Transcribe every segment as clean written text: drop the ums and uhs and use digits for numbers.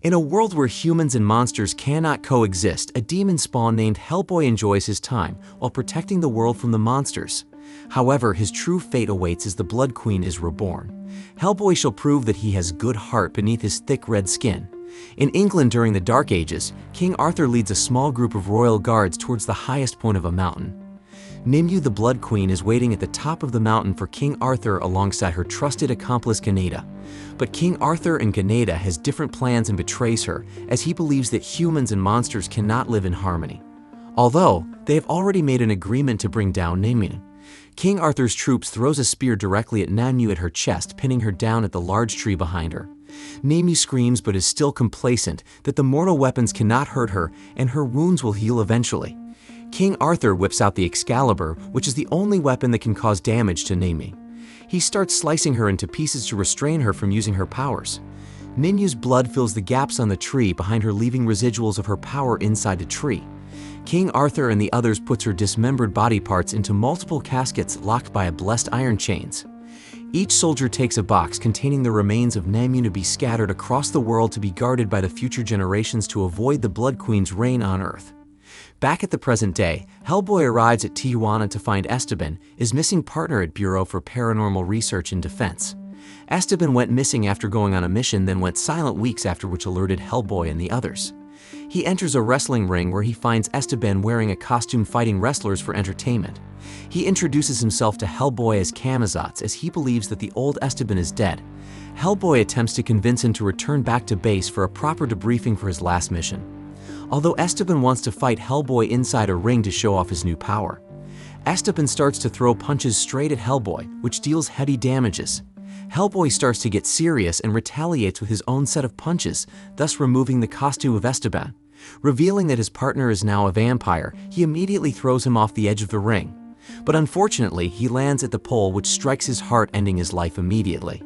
In a world where humans and monsters cannot coexist, a demon spawn named Hellboy enjoys his time while protecting the world from the monsters. However, his true fate awaits as the Blood Queen is reborn. Hellboy shall prove that he has good heart beneath his thick red skin. In England during the Dark Ages, King Arthur leads a small group of royal guards towards the highest point of a mountain. Nimue the Blood Queen is waiting at the top of the mountain for King Arthur alongside her trusted accomplice Ganeda. But King Arthur and Ganeda has different plans and betrays her, as he believes that humans and monsters cannot live in harmony. Although, they have already made an agreement to bring down Nimue. King Arthur's troops throws a spear directly at Nimue at her chest, pinning her down at the large tree behind her. Nimue screams but is still complacent that the mortal weapons cannot hurt her and her wounds will heal eventually. King Arthur whips out the Excalibur, which is the only weapon that can cause damage to Nimue. He starts slicing her into pieces to restrain her from using her powers. Nimue's blood fills the gaps on the tree behind her, leaving residuals of her power inside the tree. King Arthur and the others puts her dismembered body parts into multiple caskets locked by blessed iron chains. Each soldier takes a box containing the remains of Nimue to be scattered across the world to be guarded by the future generations to avoid the Blood Queen's reign on Earth. Back at the present day, Hellboy arrives at Tijuana to find Esteban, his missing partner at Bureau for Paranormal Research and Defense. Esteban went missing after going on a mission, then went silent weeks after, which alerted Hellboy and the others. He enters a wrestling ring where he finds Esteban wearing a costume fighting wrestlers for entertainment. He introduces himself to Hellboy as Camazotz, as he believes that the old Esteban is dead. Hellboy attempts to convince him to return back to base for a proper debriefing for his last mission. Although Esteban wants to fight Hellboy inside a ring to show off his new power. Esteban starts to throw punches straight at Hellboy, which deals heavy damages. Hellboy starts to get serious and retaliates with his own set of punches, thus removing the costume of Esteban. Revealing that his partner is now a vampire, he immediately throws him off the edge of the ring. But unfortunately, he lands at the pole, which strikes his heart, ending his life immediately.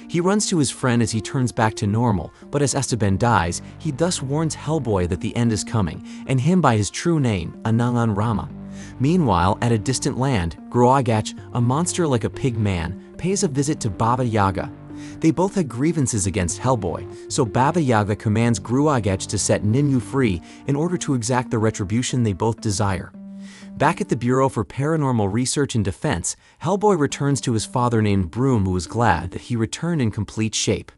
He runs to his friend as he turns back to normal, but as Esteban dies, he thus warns Hellboy that the end is coming, and him by his true name, Anangan Rama. Meanwhile, at a distant land, Gruagach, a monster like a pig man, pays a visit to Baba Yaga. They both had grievances against Hellboy, so Baba Yaga commands Gruagach to set Nimue free in order to exact the retribution they both desire. Back at the Bureau for Paranormal Research and Defense, Hellboy returns to his father named Broom, who is glad that he returned in complete shape.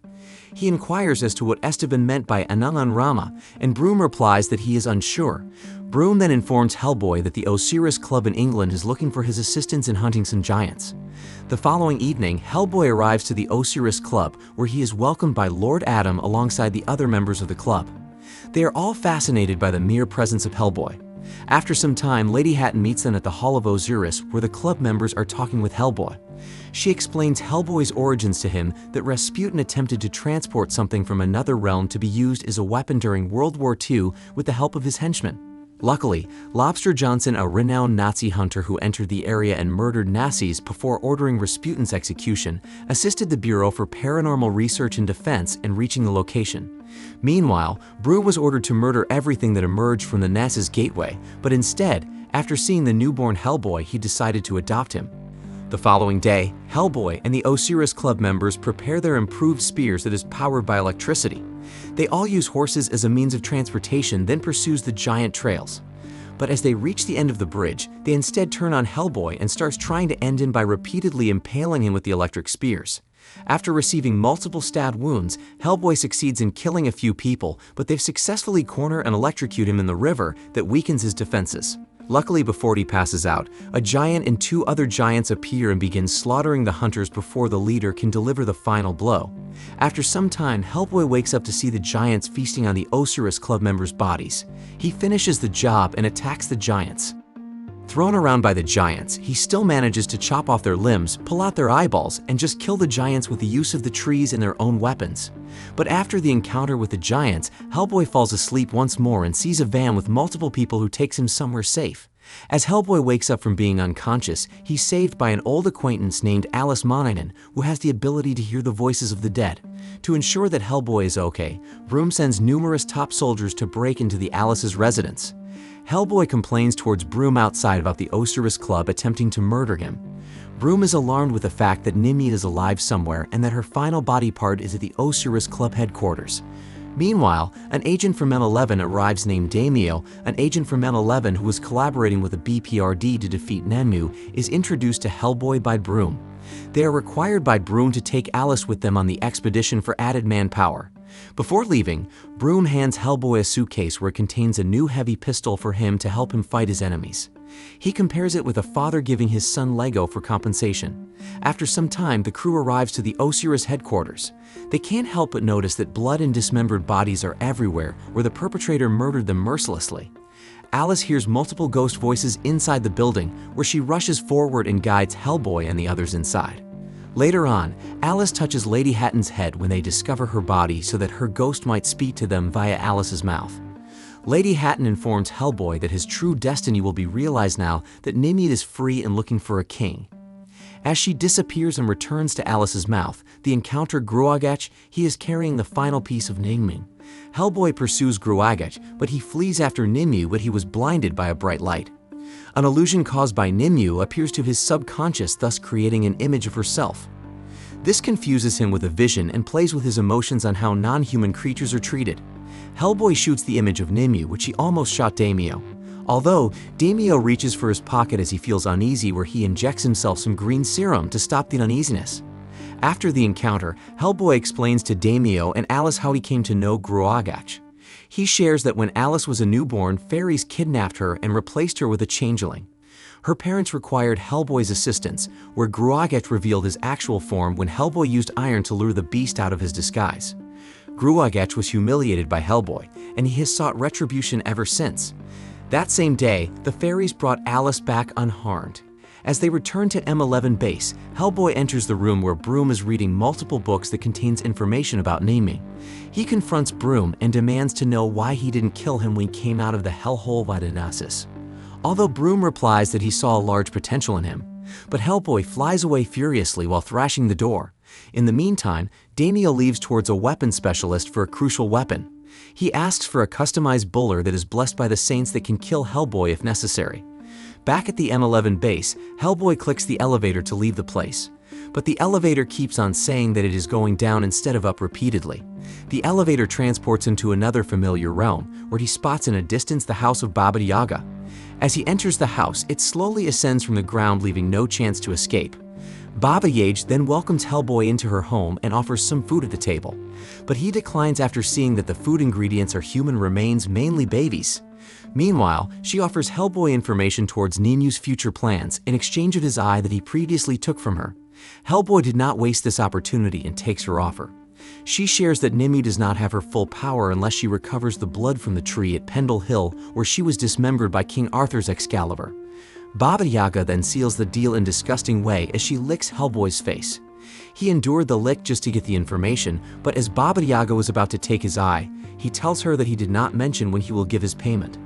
He inquires as to what Esteban meant by Anangan Rama, and Broom replies that he is unsure. Broom then informs Hellboy that the Osiris Club in England is looking for his assistance in hunting some giants. The following evening, Hellboy arrives to the Osiris Club, where he is welcomed by Lord Adam alongside the other members of the club. They are all fascinated by the mere presence of Hellboy. After some time, Lady Hatton meets them at the Hall of Osiris, where the club members are talking with Hellboy. She explains Hellboy's origins to him, that Rasputin attempted to transport something from another realm to be used as a weapon during World War II with the help of his henchmen. Luckily, Lobster Johnson, a renowned Nazi hunter who entered the area and murdered Nazis before ordering Rasputin's execution, assisted the Bureau for Paranormal Research and Defense in reaching the location. Meanwhile, Brew was ordered to murder everything that emerged from the Naz's gateway, but instead, after seeing the newborn Hellboy, he decided to adopt him. The following day, Hellboy and the Osiris Club members prepare their improved spears that is powered by electricity. They all use horses as a means of transportation, then pursues the giant trails. But as they reach the end of the bridge, they instead turn on Hellboy and starts trying to end him by repeatedly impaling him with the electric spears. After receiving multiple stab wounds, Hellboy succeeds in killing a few people, but they've successfully cornered and electrocute him in the river that weakens his defenses. Luckily, before he passes out, a giant and two other giants appear and begin slaughtering the hunters before the leader can deliver the final blow. After some time, Hellboy wakes up to see the giants feasting on the Osiris Club members' bodies. He finishes the job and attacks the giants. Thrown around by the giants, he still manages to chop off their limbs, pull out their eyeballs, and just kill the giants with the use of the trees and their own weapons. But after the encounter with the giants, Hellboy falls asleep once more and sees a van with multiple people who takes him somewhere safe. As Hellboy wakes up from being unconscious, he's saved by an old acquaintance named Alice Monahan, who has the ability to hear the voices of the dead. To ensure that Hellboy is okay, Broom sends numerous top soldiers to break into the Alice's residence. Hellboy complains towards Broom outside about the Osiris Club attempting to murder him. Broom is alarmed with the fact that Nimue is alive somewhere and that her final body part is at the Osiris Club headquarters. Meanwhile, an agent from M11 arrives named Daimyo. An agent from M11 who was collaborating with a BPRD to defeat Nenmu is introduced to Hellboy by Broom. They are required by Broom to take Alice with them on the expedition for added manpower. Before leaving, Broom hands Hellboy a suitcase where it contains a new heavy pistol for him to help him fight his enemies. He compares it with a father giving his son Lego for compensation. After some time, the crew arrives to the Osiris headquarters. They can't help but notice that blood and dismembered bodies are everywhere where the perpetrator murdered them mercilessly. Alice hears multiple ghost voices inside the building where she rushes forward and guides Hellboy and the others inside. Later on, Alice touches Lady Hatton's head when they discover her body so that her ghost might speak to them via Alice's mouth. Lady Hatton informs Hellboy that his true destiny will be realized now that Nimue is free and looking for a king. As she disappears and returns to Alice's mouth, they encounter Gruagach. He is carrying the final piece of Ningming. Hellboy pursues Gruagach, but he flees after Nimue, but he was blinded by a bright light. An illusion caused by Nimue appears to his subconscious, thus creating an image of herself. This confuses him with a vision and plays with his emotions on how non-human creatures are treated. Hellboy shoots the image of Nimue, which he almost shot Daimyo. Although, Daimyo reaches for his pocket as he feels uneasy, where he injects himself some green serum to stop the uneasiness. After the encounter, Hellboy explains to Daimyo and Alice how he came to know Gruagach. He shares that when Alice was a newborn, fairies kidnapped her and replaced her with a changeling. Her parents required Hellboy's assistance, where Gruagach revealed his actual form when Hellboy used iron to lure the beast out of his disguise. Gruagach was humiliated by Hellboy, and he has sought retribution ever since. That same day, the fairies brought Alice back unharmed. As they return to M11 base, Hellboy enters the room where Broom is reading multiple books that contains information about naming. He confronts Broom and demands to know why he didn't kill him when he came out of the hellhole by Dionysus. Although Broom replies that he saw a large potential in him, but Hellboy flies away furiously while thrashing the door. In the meantime, Daimyo leaves towards a weapon specialist for a crucial weapon. He asks for a customized buller that is blessed by the saints that can kill Hellboy if necessary. Back at the M11 base, Hellboy clicks the elevator to leave the place. But the elevator keeps on saying that it is going down instead of up repeatedly. The elevator transports him to another familiar realm, where he spots in a distance the house of Baba Yaga. As he enters the house, it slowly ascends from the ground, leaving no chance to escape. Baba Yaga then welcomes Hellboy into her home and offers some food at the table. But he declines after seeing that the food ingredients are human remains, mainly babies. Meanwhile, she offers Hellboy information towards Ninu's future plans in exchange of his eye that he previously took from her. Hellboy did not waste this opportunity and takes her offer. She shares that Nimue does not have her full power unless she recovers the blood from the tree at Pendle Hill, where she was dismembered by King Arthur's Excalibur. Baba Yaga then seals the deal in a disgusting way as she licks Hellboy's face. He endured the lick just to get the information, but as Baba Yaga was about to take his eye, he tells her that he did not mention when he will give his payment.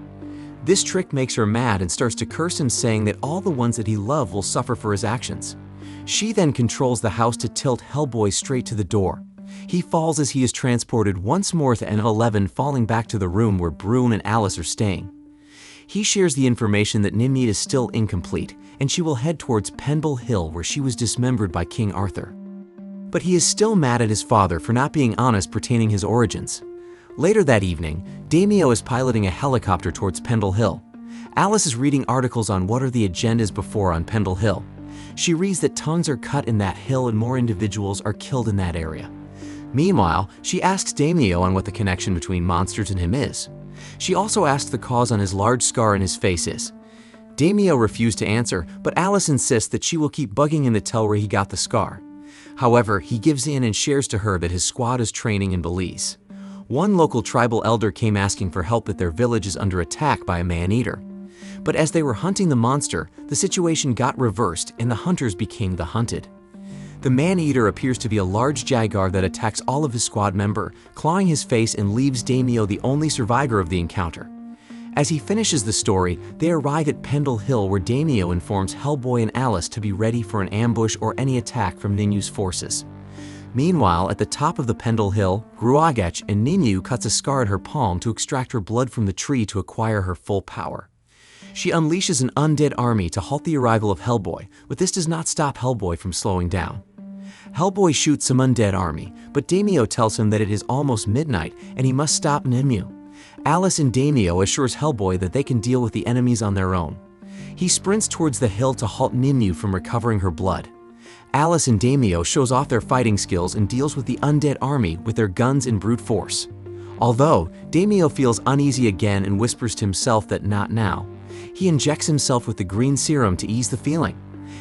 This trick makes her mad and starts to curse him, saying that all the ones that he loved will suffer for his actions. She then controls the house to tilt Hellboy straight to the door. He falls as he is transported once more to N11, falling back to the room where Broom and Alice are staying. He shares the information that Nimue is still incomplete, and she will head towards Pendle Hill, where she was dismembered by King Arthur. But he is still mad at his father for not being honest pertaining his origins. Later that evening, Daimyo is piloting a helicopter towards Pendle Hill. Alice is reading articles on what are the agendas before on Pendle Hill. She reads that tongues are cut in that hill and more individuals are killed in that area. Meanwhile, she asks Daimyo on what the connection between monsters and him is. She also asks the cause on his large scar in his face is. Daimyo refused to answer, but Alice insists that she will keep bugging him to tell where he got the scar. However, he gives in and shares to her that his squad is training in Belize. One local tribal elder came asking for help that their village is under attack by a man-eater. But as they were hunting the monster, the situation got reversed and the hunters became the hunted. The man-eater appears to be a large jaguar that attacks all of his squad member, clawing his face and leaves Daimyo the only survivor of the encounter. As he finishes the story, they arrive at Pendle Hill, where Daimyo informs Hellboy and Alice to be ready for an ambush or any attack from Ninu's forces. Meanwhile, at the top of the Pendle Hill, Gruagach and Nimue cuts a scar at her palm to extract her blood from the tree to acquire her full power. She unleashes an undead army to halt the arrival of Hellboy, but this does not stop Hellboy from slowing down. Hellboy shoots some undead army, but Daimyo tells him that it is almost midnight and he must stop Nimue. Alice and Daimyo assures Hellboy that they can deal with the enemies on their own. He sprints towards the hill to halt Nimue from recovering her blood. Alice and Daimyo shows off their fighting skills and deals with the undead army with their guns and brute force. Although, Daimyo feels uneasy again and whispers to himself that not now. He injects himself with the green serum to ease the feeling.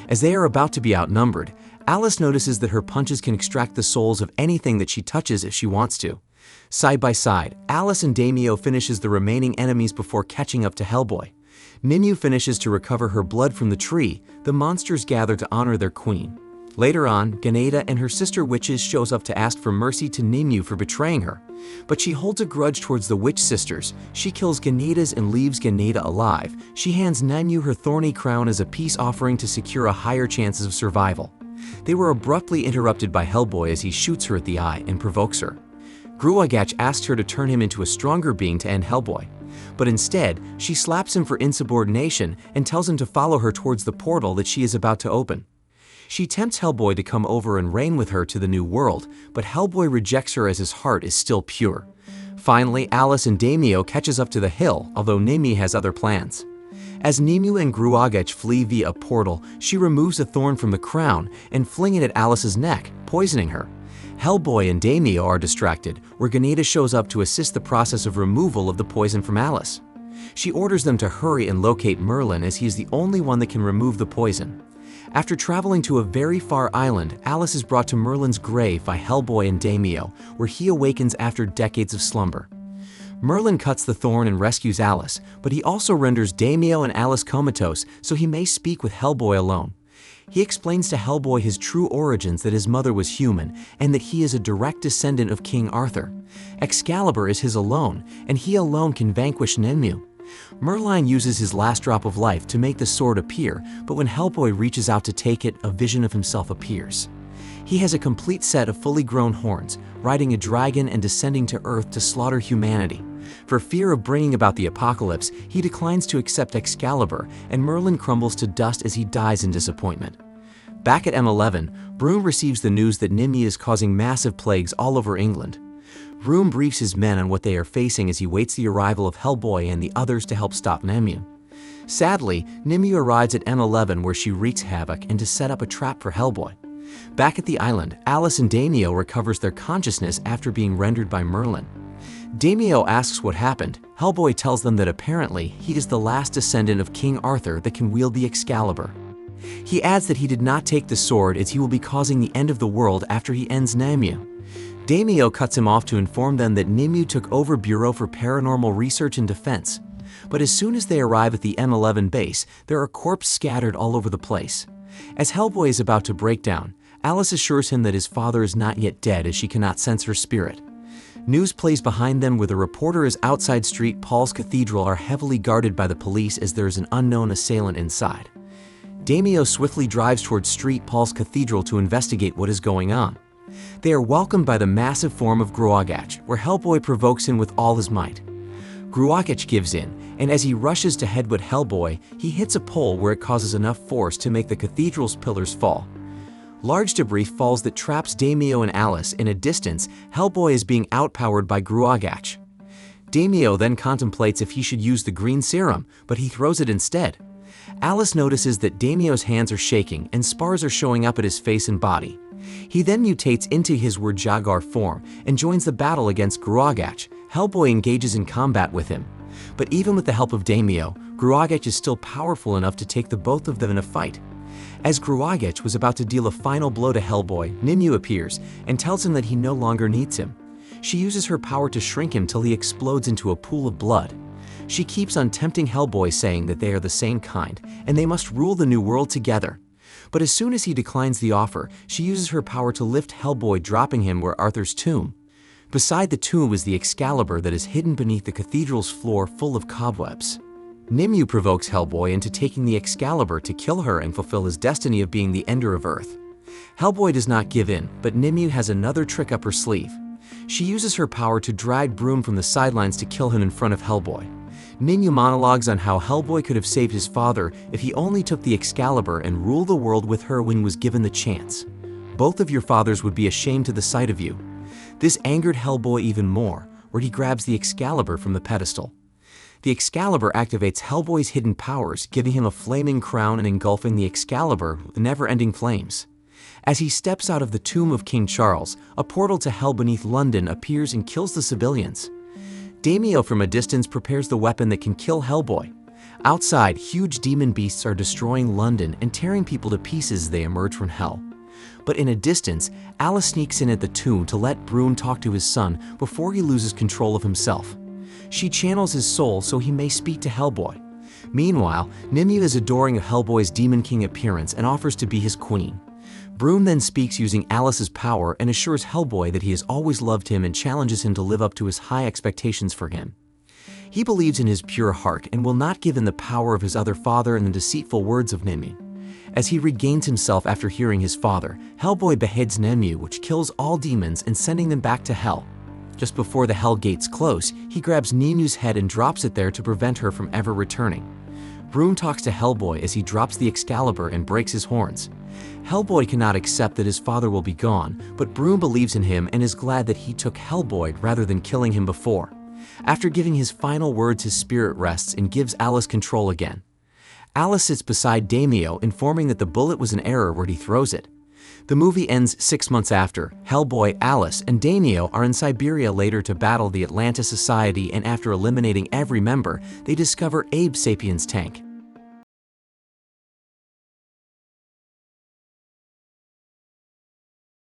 As they are about to be outnumbered, Alice notices that her punches can extract the souls of anything that she touches if she wants to. Side by side, Alice and Daimyo finishes the remaining enemies before catching up to Hellboy. Nimue finishes to recover her blood from the tree. The monsters gather to honor their queen. Later on, Ganeda and her sister witches shows up to ask for mercy to Nimue for betraying her. But she holds a grudge towards the witch sisters. She kills Ganeda's and leaves Ganeda alive. She hands Nimue her thorny crown as a peace offering to secure a higher chances of survival. They were abruptly interrupted by Hellboy as he shoots her at the eye and provokes her. Gruagach asks her to turn him into a stronger being to end Hellboy. But instead, she slaps him for insubordination and tells him to follow her towards the portal that she is about to open. She tempts Hellboy to come over and reign with her to the new world, but Hellboy rejects her as his heart is still pure. Finally, Alice and Daimyo catches up to the hill, although Nimue has other plans. As Nimue and Gruagach flee via a portal, she removes a thorn from the crown and flings it at Alice's neck, poisoning her. Hellboy and Daimyo are distracted, where Ganeda shows up to assist the process of removal of the poison from Alice. She orders them to hurry and locate Merlin as he is the only one that can remove the poison. After traveling to a very far island, Alice is brought to Merlin's grave by Hellboy and Daimyo, where he awakens after decades of slumber. Merlin cuts the thorn and rescues Alice, but he also renders Daimyo and Alice comatose so he may speak with Hellboy alone. He explains to Hellboy his true origins, that his mother was human, and that he is a direct descendant of King Arthur. Excalibur is his alone, and he alone can vanquish Nimue. Merlin uses his last drop of life to make the sword appear, but when Hellboy reaches out to take it, a vision of himself appears. He has a complete set of fully grown horns, riding a dragon and descending to Earth to slaughter humanity. For fear of bringing about the apocalypse, he declines to accept Excalibur, and Merlin crumbles to dust as he dies in disappointment. Back at M11, Broom receives the news that Nimue is causing massive plagues all over England. Broom briefs his men on what they are facing as he waits the arrival of Hellboy and the others to help stop Nimue. Sadly, Nimue arrives at M11 where she wreaks havoc and to set up a trap for Hellboy. Back at the island, Alice and Daimyo recovers their consciousness after being rendered by Merlin. Daimyo asks what happened. Hellboy tells them that apparently he is the last descendant of King Arthur that can wield the Excalibur. He adds that he did not take the sword as he will be causing the end of the world after he ends Nimue. Daimyo cuts him off to inform them that Nimue took over Bureau for Paranormal Research and Defense. But as soon as they arrive at the M11 base, there are corpses scattered all over the place. As Hellboy is about to break down, Alice assures him that his father is not yet dead as she cannot sense her spirit. News plays behind them where the reporter is outside St. Paul's Cathedral are heavily guarded by the police as there is an unknown assailant inside. Daimyo swiftly drives towards St. Paul's Cathedral to investigate what is going on. They are welcomed by the massive form of Gruagach, where Hellboy provokes him with all his might. Gruagach gives in, and as he rushes to headbutt Hellboy, he hits a pole where it causes enough force to make the cathedral's pillars fall. Large debris falls that traps Daimyo and Alice. In a distance, Hellboy is being outpowered by Gruagach. Daimyo then contemplates if he should use the green serum, but he throws it instead. Alice notices that Daimyo's hands are shaking and spars are showing up at his face and body. He then mutates into his Wurjagar form and joins the battle against Gruagach. Hellboy engages in combat with him. But even with the help of Daimyo, Gruagach is still powerful enough to take the both of them in a fight. As Gruagach was about to deal a final blow to Hellboy, Nimue appears and tells him that he no longer needs him. She uses her power to shrink him till he explodes into a pool of blood. She keeps on tempting Hellboy, saying that they are the same kind and they must rule the new world together. But as soon as he declines the offer, she uses her power to lift Hellboy, dropping him where Arthur's tomb. Beside the tomb is the Excalibur that is hidden beneath the cathedral's floor full of cobwebs. Nimue provokes Hellboy into taking the Excalibur to kill her and fulfill his destiny of being the ender of Earth. Hellboy does not give in, but Nimue has another trick up her sleeve. She uses her power to drag Broom from the sidelines to kill him in front of Hellboy. Nimue monologues on how Hellboy could have saved his father if he only took the Excalibur and ruled the world with her when he was given the chance. both of your fathers would be ashamed to the sight of you." This angered Hellboy even more, where he grabs the Excalibur from the pedestal. The Excalibur activates Hellboy's hidden powers, giving him a flaming crown and engulfing the Excalibur with never-ending flames. As he steps out of the tomb of King Charles, a portal to hell beneath London appears and kills the civilians. Daimyo from a distance prepares the weapon that can kill Hellboy. Outside, huge demon beasts are destroying London and tearing people to pieces as they emerge from hell. But in a distance, Alice sneaks in at the tomb to let Brune talk to his son before he loses control of himself. She channels his soul so he may speak to Hellboy. Meanwhile, Nimue is adoring of Hellboy's Demon King appearance and offers to be his queen. Brune then speaks using Alice's power and assures Hellboy that he has always loved him and challenges him to live up to his high expectations for him. He believes in his pure heart and will not give in the power of his other father and the deceitful words of Nimue. As he regains himself after hearing his father, Hellboy beheads Nimue, which kills all demons and sending them back to hell. Just before the hell gates close, he grabs Nimue's head and drops it there to prevent her from ever returning. Brune talks to Hellboy as he drops the Excalibur and breaks his horns. Hellboy cannot accept that his father will be gone, but Brune believes in him and is glad that he took Hellboy rather than killing him before. After giving his final words, his spirit rests and gives Alice control again. Alice sits beside Daimyo, informing that the bullet was an error where he throws it. The movie ends 6 months after. Hellboy, Alice, and Daimyo are in Siberia later to battle the Atlantis Society, and after eliminating every member, they discover Abe Sapien's tank.